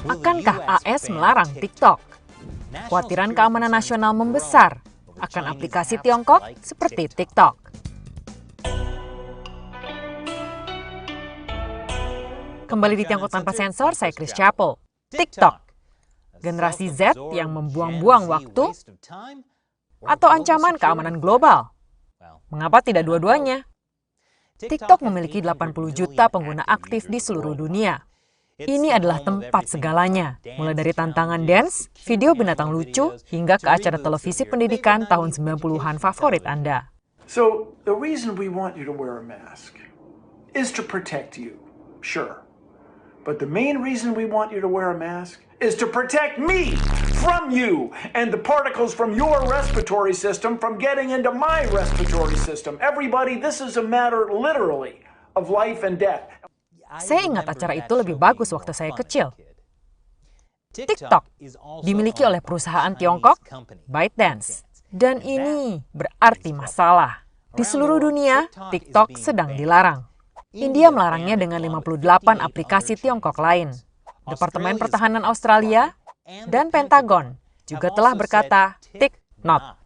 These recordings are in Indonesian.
Akankah AS melarang TikTok? Kekhawatiran keamanan nasional membesar akan aplikasi Tiongkok seperti TikTok. Kembali di Tiongkok Tanpa Sensor, saya Chris Chappell. TikTok, generasi Z yang membuang-buang waktu atau ancaman keamanan global? Mengapa tidak dua-duanya? TikTok memiliki 80 juta pengguna aktif di seluruh dunia. Ini adalah tempat segalanya, mulai dari tantangan dance, video binatang lucu, hingga ke acara televisi pendidikan tahun 90-an favorit Anda. So, the reason we want you to wear a mask is to protect you, sure. But the main reason we want you to wear a mask is to protect me from you and the particles from your respiratory system from getting into my respiratory system. Everybody, this is a matter literally of life and death. Saya ingat acara itu lebih bagus waktu saya kecil. TikTok dimiliki oleh perusahaan Tiongkok, ByteDance. Dan ini berarti masalah. Di seluruh dunia, TikTok sedang dilarang. India melarangnya dengan 58 aplikasi Tiongkok lain. Departemen Pertahanan Australia dan Pentagon juga telah berkata, "Tik not."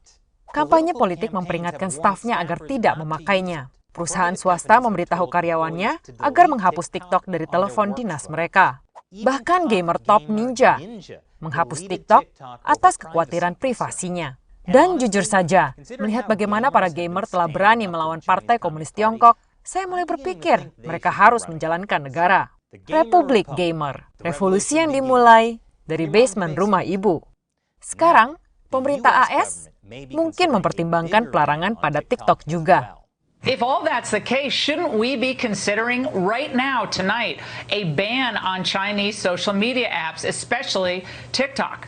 Kampanye politik memperingatkan stafnya agar tidak memakainya. Perusahaan swasta memberitahu karyawannya agar menghapus TikTok dari telepon dinas mereka. Bahkan gamer top Ninja menghapus TikTok atas kekhawatiran privasinya. Dan jujur saja, melihat bagaimana para gamer telah berani melawan Partai Komunis Tiongkok, saya mulai berpikir mereka harus menjalankan negara. Republik Gamer, revolusi yang dimulai dari basement rumah ibu. Sekarang, pemerintah AS mungkin mempertimbangkan pelarangan pada TikTok juga. If all that's the case, shouldn't we be considering right now, tonight, a ban on Chinese social media apps, especially TikTok?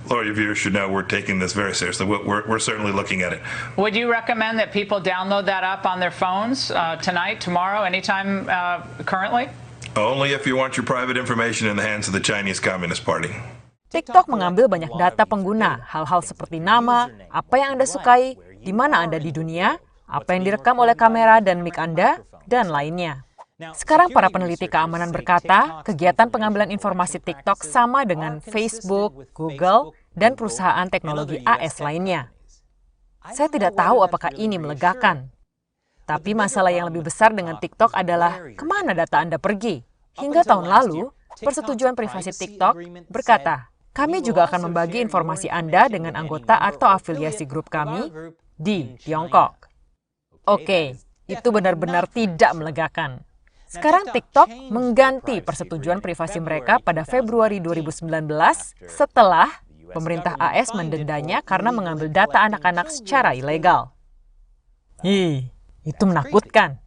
Laura, your viewers should know we're taking this very seriously. We're certainly looking at it. Would you recommend that people download that app on their phones tonight, tomorrow, anytime currently? Only if you want your private information in the hands of the Chinese Communist Party. TikTok mengambil banyak data pengguna, hal-hal seperti nama, apa yang Anda sukai, di mana Anda di dunia, apa yang direkam oleh kamera dan mic Anda, dan lainnya. Sekarang para peneliti keamanan berkata, kegiatan pengambilan informasi TikTok sama dengan Facebook, Google, dan perusahaan teknologi AS lainnya. Saya tidak tahu apakah ini melegakan. Tapi masalah yang lebih besar dengan TikTok adalah kemana data Anda pergi. Hingga tahun lalu, Persetujuan Privasi TikTok berkata, kami juga akan membagi informasi Anda dengan anggota atau afiliasi grup kami di Tiongkok. Oke, itu benar-benar tidak melegakan. Sekarang TikTok mengganti persetujuan privasi mereka pada Februari 2019 setelah pemerintah AS mendendanya karena mengambil data anak-anak secara ilegal. Itu menakutkan.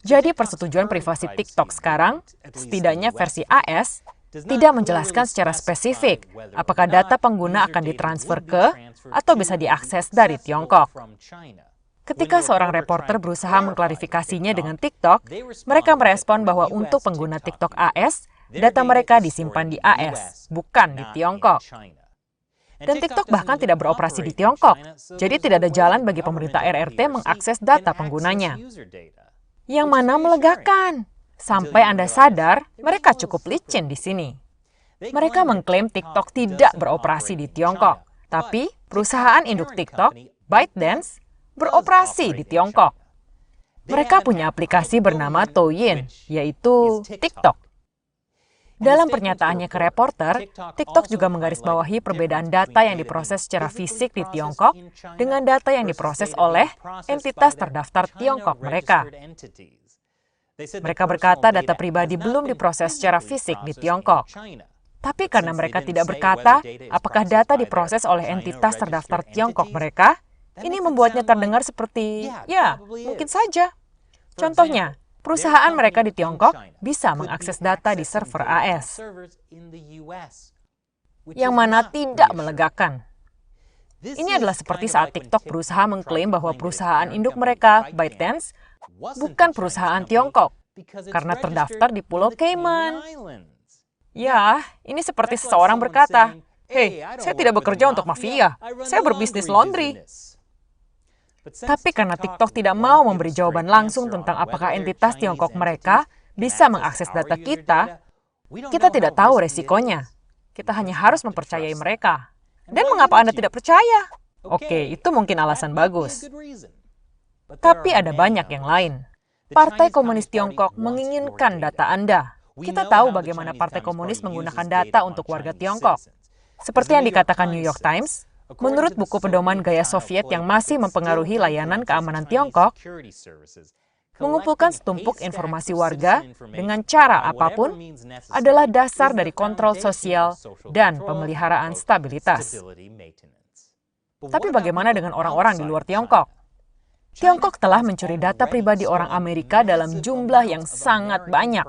Jadi persetujuan privasi TikTok sekarang, setidaknya versi AS, tidak menjelaskan secara spesifik apakah data pengguna akan ditransfer ke atau bisa diakses dari Tiongkok. Ketika seorang reporter berusaha mengklarifikasinya dengan TikTok, mereka merespon bahwa untuk pengguna TikTok AS, data mereka disimpan di AS, bukan di Tiongkok. Dan TikTok bahkan tidak beroperasi di Tiongkok, jadi tidak ada jalan bagi pemerintah RRT mengakses data penggunanya. Yang mana melegakan. Sampai Anda sadar, mereka cukup licin di sini. Mereka mengklaim TikTok tidak beroperasi di Tiongkok, tapi perusahaan induk TikTok, ByteDance, beroperasi di Tiongkok. Mereka punya aplikasi bernama Douyin, yaitu TikTok. Dalam pernyataannya ke reporter, TikTok juga menggarisbawahi perbedaan data yang diproses secara fisik di Tiongkok dengan data yang diproses oleh entitas terdaftar Tiongkok mereka. Mereka berkata data pribadi belum diproses secara fisik di Tiongkok. Tapi karena mereka tidak berkata apakah data diproses oleh entitas terdaftar Tiongkok mereka, ini membuatnya terdengar seperti, ya, mungkin saja. Contohnya, perusahaan mereka di Tiongkok bisa mengakses data di server AS, yang mana tidak melegakan. Ini adalah seperti saat TikTok berusaha mengklaim bahwa perusahaan induk mereka, ByteDance, bukan perusahaan Tiongkok, karena terdaftar di Pulau Cayman. Ya, ini seperti seseorang berkata, "Hei, saya tidak bekerja untuk mafia, saya berbisnis laundry." Tapi karena TikTok tidak mau memberi jawaban langsung tentang apakah entitas Tiongkok mereka bisa mengakses data kita, Kita tidak tahu resikonya. Kita hanya harus mempercayai mereka. Dan mengapa Anda tidak percaya? Oke, itu mungkin alasan bagus. Tapi ada banyak yang lain. Partai Komunis Tiongkok menginginkan data Anda. Kita tahu bagaimana Partai Komunis menggunakan data untuk warga Tiongkok. Seperti yang dikatakan New York Times, menurut buku pedoman gaya Soviet yang masih mempengaruhi layanan keamanan Tiongkok, mengumpulkan setumpuk informasi warga dengan cara apapun adalah dasar dari kontrol sosial dan pemeliharaan stabilitas. Tapi bagaimana dengan orang-orang di luar Tiongkok? Tiongkok telah mencuri data pribadi orang Amerika dalam jumlah yang sangat banyak.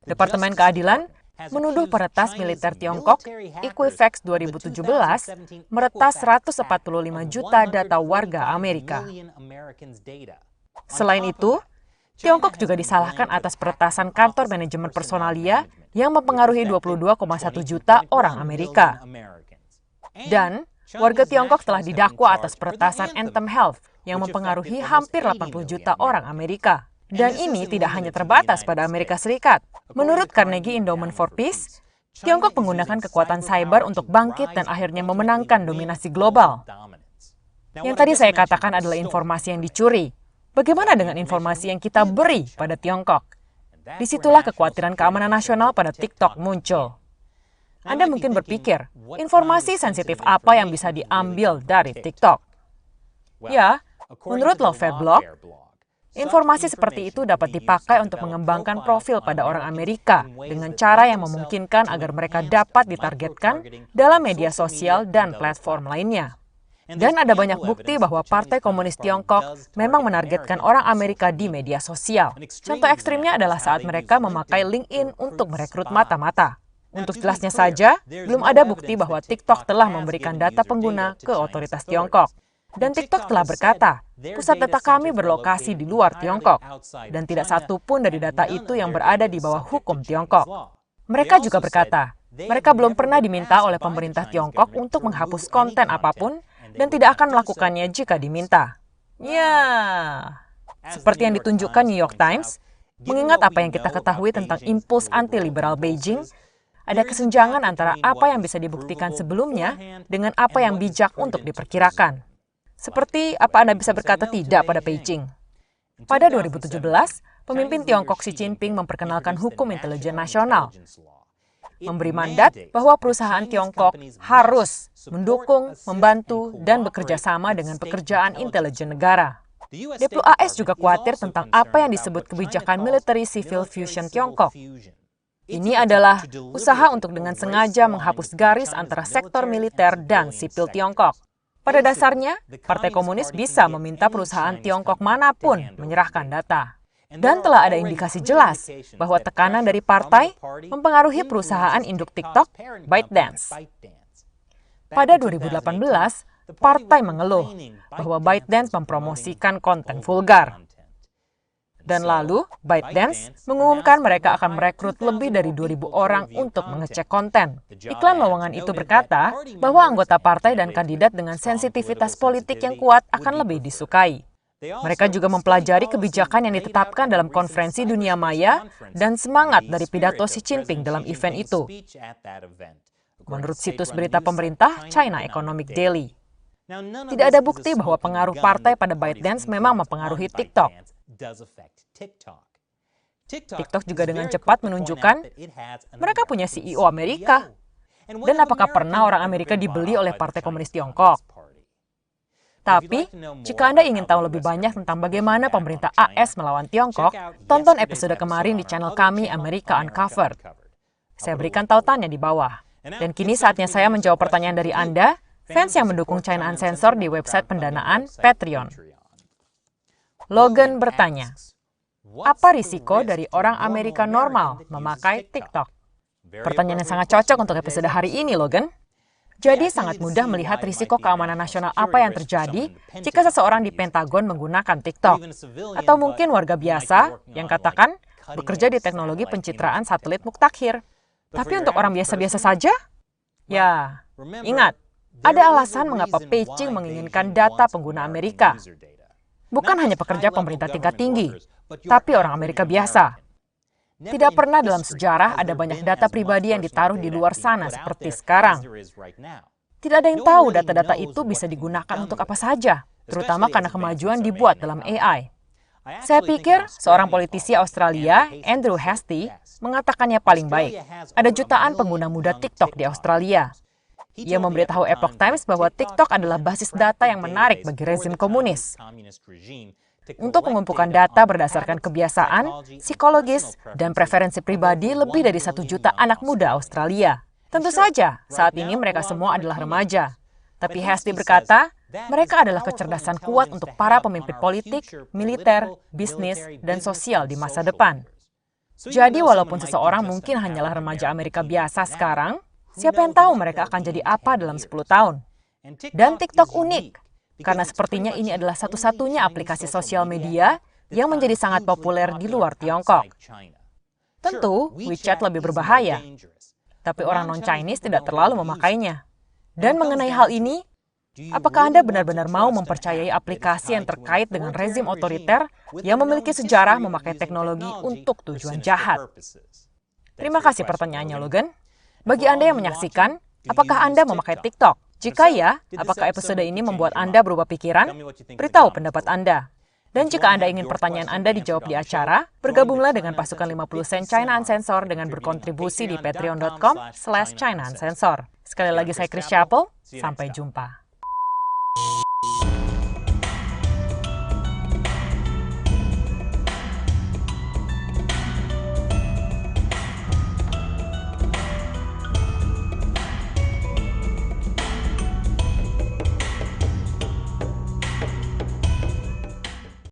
Departemen Keadilan menuduh peretas militer Tiongkok, Equifax 2017, meretas 145 juta data warga Amerika. Selain itu, Tiongkok juga disalahkan atas peretasan kantor manajemen personalia yang mempengaruhi 22,1 juta orang Amerika. Dan warga Tiongkok telah didakwa atas peretasan Anthem Health yang mempengaruhi hampir 80 juta orang Amerika. Dan ini tidak hanya terbatas pada Amerika Serikat. Menurut Carnegie Endowment for Peace, Tiongkok menggunakan kekuatan cyber untuk bangkit dan akhirnya memenangkan dominasi global. Yang tadi saya katakan adalah informasi yang dicuri. Bagaimana dengan informasi yang kita beri pada Tiongkok? Disitulah kekhawatiran keamanan nasional pada TikTok muncul. Anda mungkin berpikir, informasi sensitif apa yang bisa diambil dari TikTok? Ya, menurut Lawfare Blog, informasi seperti itu dapat dipakai untuk mengembangkan profil pada orang Amerika dengan cara yang memungkinkan agar mereka dapat ditargetkan dalam media sosial dan platform lainnya. Dan ada banyak bukti bahwa Partai Komunis Tiongkok memang menargetkan orang Amerika di media sosial. Contoh ekstrimnya adalah saat mereka memakai LinkedIn untuk merekrut mata-mata. Untuk jelasnya saja, belum ada bukti bahwa TikTok telah memberikan data pengguna ke otoritas Tiongkok. Dan TikTok telah berkata, pusat data kami berlokasi di luar Tiongkok, dan tidak satu pun dari data itu yang berada di bawah hukum Tiongkok. Mereka juga berkata, mereka belum pernah diminta oleh pemerintah Tiongkok untuk menghapus konten apapun, dan tidak akan melakukannya jika diminta. Ya, seperti yang ditunjukkan New York Times, mengingat apa yang kita ketahui tentang impuls anti-liberal Beijing, ada kesenjangan antara apa yang bisa dibuktikan sebelumnya dengan apa yang bijak untuk diperkirakan. Seperti apa Anda bisa berkata tidak pada Beijing? Pada 2017, pemimpin Tiongkok Xi Jinping memperkenalkan hukum intelijen nasional, memberi mandat bahwa perusahaan Tiongkok harus mendukung, membantu, dan bekerja sama dengan pekerjaan intelijen negara. Deplu AS juga khawatir tentang apa yang disebut kebijakan military civil fusion Tiongkok. Ini adalah usaha untuk dengan sengaja menghapus garis antara sektor militer dan sipil Tiongkok. Pada dasarnya, Partai Komunis bisa meminta perusahaan Tiongkok manapun menyerahkan data. Dan telah ada indikasi jelas bahwa tekanan dari partai mempengaruhi perusahaan induk TikTok, ByteDance. Pada 2018, partai mengeluh bahwa ByteDance mempromosikan konten vulgar. Dan lalu, ByteDance mengumumkan mereka akan merekrut lebih dari 2.000 orang untuk mengecek konten. Iklan lowongan itu berkata bahwa anggota partai dan kandidat dengan sensitivitas politik yang kuat akan lebih disukai. Mereka juga mempelajari kebijakan yang ditetapkan dalam konferensi dunia maya dan semangat dari pidato Xi Jinping dalam event itu. Menurut situs berita pemerintah China Economic Daily, tidak ada bukti bahwa pengaruh partai pada ByteDance memang mempengaruhi TikTok. TikTok juga dengan cepat menunjukkan mereka punya CEO Amerika. Dan apakah pernah orang Amerika dibeli oleh Partai Komunis Tiongkok? Tapi, jika Anda ingin tahu lebih banyak tentang bagaimana pemerintah AS melawan Tiongkok, tonton episode kemarin di channel kami America Uncovered. Saya berikan tautannya di bawah. Dan kini saatnya saya menjawab pertanyaan dari Anda, fans yang mendukung China Uncensored di website pendanaan Patreon. Logan bertanya, apa risiko dari orang Amerika normal memakai TikTok? Pertanyaan yang sangat cocok untuk episode hari ini, Logan. Jadi sangat mudah melihat risiko keamanan nasional apa yang terjadi jika seseorang di Pentagon menggunakan TikTok. Atau mungkin warga biasa yang katakan bekerja di teknologi pencitraan satelit muktakhir. Tapi untuk orang biasa-biasa saja? Ya, ingat, ada alasan mengapa Beijing menginginkan data pengguna Amerika. Bukan hanya pekerja pemerintah tingkat tinggi, tapi orang Amerika biasa. Tidak pernah dalam sejarah ada banyak data pribadi yang ditaruh di luar sana seperti sekarang. Tidak ada yang tahu data-data itu bisa digunakan untuk apa saja, terutama karena kemajuan dibuat dalam AI. Saya pikir seorang politisi Australia, Andrew Hastie, mengatakannya paling baik. Ada jutaan pengguna muda TikTok di Australia. Ia memberitahu Epoch Times bahwa TikTok adalah basis data yang menarik bagi rezim komunis. Untuk mengumpulkan data berdasarkan kebiasaan, psikologis, dan preferensi pribadi lebih dari 1 juta anak muda Australia. Tentu saja, saat ini mereka semua adalah remaja. Tapi Hastie berkata, mereka adalah kecerdasan kuat untuk para pemimpin politik, militer, bisnis, dan sosial di masa depan. Jadi walaupun seseorang mungkin hanyalah remaja Amerika biasa sekarang, siapa yang tahu mereka akan jadi apa dalam 10 tahun. Dan TikTok unik, karena sepertinya ini adalah satu-satunya aplikasi sosial media yang menjadi sangat populer di luar Tiongkok. Tentu, WeChat lebih berbahaya, tapi orang non-Chinese tidak terlalu memakainya. Dan mengenai hal ini, apakah Anda benar-benar mau mempercayai aplikasi yang terkait dengan rezim otoriter yang memiliki sejarah memakai teknologi untuk tujuan jahat? Terima kasih pertanyaannya, Logan. Bagi Anda yang menyaksikan, apakah Anda memakai TikTok? Jika ya, apakah episode ini membuat Anda berubah pikiran? Beritahu pendapat Anda. Dan jika Anda ingin pertanyaan Anda dijawab di acara, bergabunglah dengan pasukan 50 Sen China Uncensored dengan berkontribusi di patreon.com/China Uncensored. Sekali lagi saya Chris Chappell, sampai jumpa.